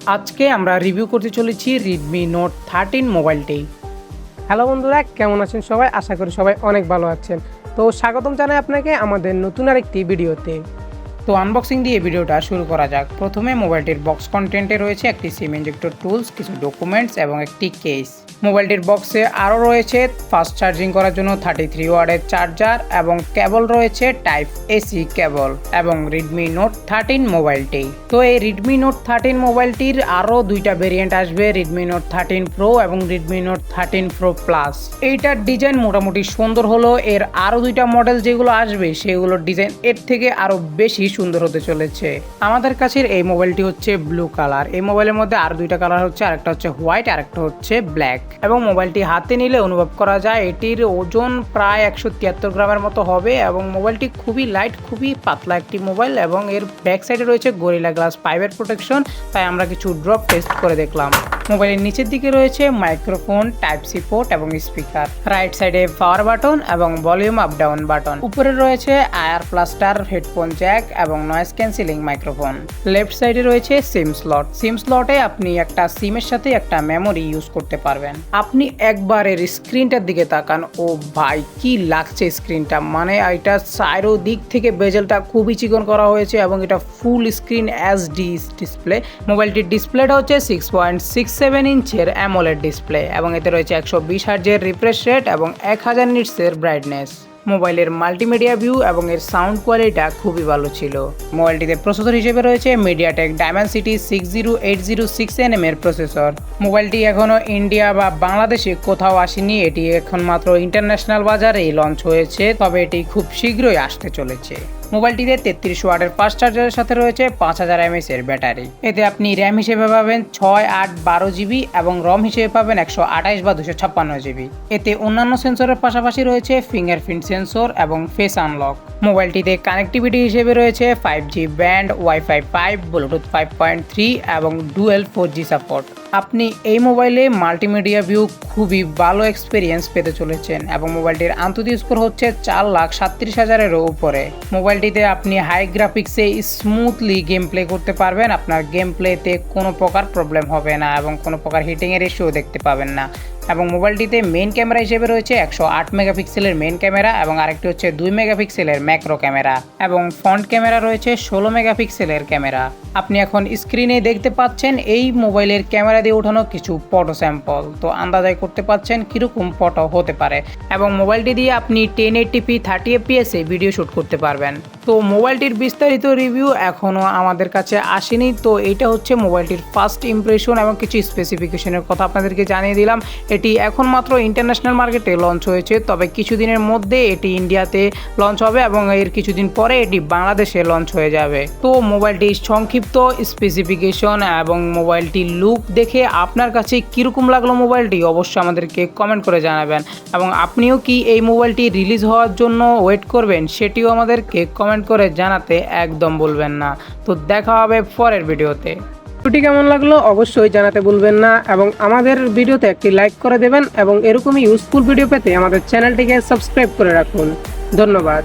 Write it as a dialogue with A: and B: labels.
A: আজকে আমরা রিভিউ করতে চলেছি Redmi Note 13 মোবাইলটি।
B: হ্যালো বন্ধুরা, কেমন আছেন সবাই? আশা করি সবাই অনেক ভালো আছেন। তো স্বাগতম জানাই আপনাকে আমাদের নতুন আরেকটি ভিডিওতে।
A: তো আনবক্সিং দিয়ে ভিডিওটা শুরু করা যাক। প্রথমে মোবাইলটির বক্স কন্টেন্টে রয়েছে একটি সিম ইনজেক্টর টুলস, কিছু ডকুমেন্টস এবং একটি কেস। মোবাইলটির বক্সে আরও রয়েছে ফাস্ট চার্জিং করার জন্য 33 ওয়াটের চার্জার এবং কেবল রয়েছে টাইপ এসি কেবল এবং Redmi Note 13 মোবাইলটি। তো এই Redmi Note 13 মোবাইলটির আরও দুইটা ভেরিয়েন্ট আসবে, Redmi Note 13 Pro এবং Redmi Note 13 Pro Plus। এইটার ডিজাইন মোটামুটি সুন্দর হলো, এর আরও দুইটা মডেল যেগুলো আসবে সেগুলোর ডিজাইন এর থেকে আরও বেশি সুন্দর হতে চলেছে। আমাদের কাছে এই মোবাইলটি হচ্ছে ব্লু কালার। এই মোবাইলের মধ্যে আর দুইটা কালার হচ্ছে, আরেকটা হচ্ছে হোয়াইট আর একটা হচ্ছে ব্ল্যাক। এবং মোবাইলটি হাতে নিলে অনুভব করা যায় এটির ওজন প্রায় 173 গ্রামের মতো হবে এবং মোবাইলটি খুবই লাইট, খুবই পাতলা একটি মোবাইল এবং এর ব্যাক সাইডে রয়েছে গরিলা গ্লাস 5 এর প্রোটেকশন। তাই আমরা কিছু ড্রপ টেস্ট করে দেখলাম। মোবাইলের নিচের দিকে রয়েছে মাইক্রোফোন, টাইপ সি পোর্ট এবং স্পিকার। রাইট সাইডে পাওয়ার বাটন এবং ভলিউম আপ ডাউন বাটন। উপরে রয়েছে আয়ার প্লাস্টার, হেডফোন জ্যাক এবং নয়েজ ক্যান্সেলিং মাইক্রোফোন। লেফট সাইডে রয়েছে সিম স্লট। সিম স্লটে আপনি একটা সিমের সাথে একটা মেমোরি ইউজ করতে পারবেন। আপনি একবার এর স্ক্রিনটার দিকে তাকান, ও ভাই কি লাগছে স্ক্রিনটা, মানে এটা চারো দিক থেকে বেজেলটা খুবই চিকন করা হয়েছে এবং এটা ফুল স্ক্রিন এইচডি ডিসপ্লে। মোবাইলটির ডিসপ্লেটা হচ্ছে 6.67 ইঞ্চের অ্যামোলেড ডিসপ্লে এবং এতে রয়েছে 120 হার্জের রিফ্রেশ রেট এবং 1000 নিটসের ব্রাইটনেস। মোবাইলের মাল্টিমিডিয়া ভিউ এবং এর সাউন্ড কোয়ালিটিটা খুবই ভালো ছিল। মোবাইলটিতে প্রসেসর হিসেবে রয়েছে মিডিয়াটেক ডায়মেনসিটি 60806nm এর প্রসেসর। মোবাইলটি এখনও ইন্ডিয়া বা বাংলাদেশে কোথাও আসেনি, এটি এখন মাত্র ইন্টারন্যাশনাল বাজারেই লঞ্চ হয়েছে, তবে এটি খুব শীঘ্রই আসতে চলেছে। মোবাইলটিতে 33 ওয়াটের ফাস্ট চার্জারের সাথে রয়েছে 5000 mAh এর ব্যাটারি। এতে আপনি র্যাম হিসেবে পাবেন 6, 8, 12 জিবি এবং রম হিসেবে পাবেন 128 বা 256 জিবি। এতে অন্যান্য সেন্সরের পাশাপাশি রয়েছে ফিঙ্গারপ্রিন্ট সেন্সর এবং ফেস আনলক। মোবাইলটিতে কানেক্টিভিটি হিসেবে রয়েছে 5G ব্যান্ড, ওয়াইফাই 5, ব্লুটুথ 5.3 এবং ডুয়েল 4G সাপোর্ট। আপনি এই মোবাইলে মাল্টিমিডিয়া ভিউ খুবই ভালো এক্সপিরিয়েন্স পেতে চলেছেন এবং মোবাইলটির আন্তর্জাতিক স্কোর হচ্ছে 4,37,000-এরও উপরে। মোবাইলটিতে আপনি হাই গ্রাফিক্সে স্মুথলি গেম প্লে করতে পারবেন। আপনার গেম প্লেতে কোনো প্রকার প্রবলেম হবে না এবং কোনো প্রকার হিটিংয়ের ইস্যুও দেখতে পাবেন না। এবং মোবাইলটিতে মেইন ক্যামেরা হিসেবে রয়েছে 108 মেগাপিক্সেলের মেইন ক্যামেরা এবং আরেকটি হচ্ছে 2 মেগাপিক্সেলের ম্যাক্রো ক্যামেরা এবং ফ্রন্ট ক্যামেরা রয়েছে 16 মেগাপিক্সেলের ক্যামেরা। আপনি এখন স্ক্রিনে দেখতে পাচ্ছেন এই মোবাইলের ক্যামেরা দিয়ে ওঠানো কিছু ফটো স্যাম্পল, তো আন্দাজাই করতে পাচ্ছেন কীরকম ফটো হতে পারে। এবং মোবাইলটি দিয়ে আপনি 1080p 30 fps ভিডিও শ্যুট করতে পারবেন। তো মোবাইলটির বিস্তারিত রিভিউ এখনও আমাদের কাছে আসেনি, তো এটা হচ্ছে মোবাইলটির ফার্স্ট ইমপ্রেশন এবং কিছু স্পেসিফিকেশনের কথা আপনাদেরকে জানিয়ে দিলাম। এটি এখন মাত্র ইন্টারন্যাশনাল মার্কেটে লঞ্চ হয়েছে, তবে কিছুদিনের মধ্যে এটি ইন্ডিয়াতে লঞ্চ হবে এবং এর কিছুদিন পরে এটি বাংলাদেশে লঞ্চ হয়ে যাবে। তো মোবাইলটির সংক্ষিপ্ত স্পেসিফিকেশন এবং মোবাইলটির লুক দেখে আপনার কাছে কীরকম লাগলো মোবাইলটি অবশ্যই আমাদেরকে কমেন্ট করে জানাবেন এবং আপনিও কি এই মোবাইলটি রিলিজ হওয়ার জন্য ওয়েট করবেন সেটিও আমাদেরকে কমেন্ট করে জানাতে একদম ভুলবেন না। তো দেখা হবে পরের ভিডিওতে।
B: ভিডিওটি কেমন লাগলো অবশ্যই জানাতে ভুলবেন না এবং আমাদের ভিডিওতে একটি লাইক করে দেবেন এবং এরকমই ইউজফুল ভিডিও পেতে আমাদের চ্যানেলটিকে সাবস্ক্রাইব করে রাখুন। ধন্যবাদ।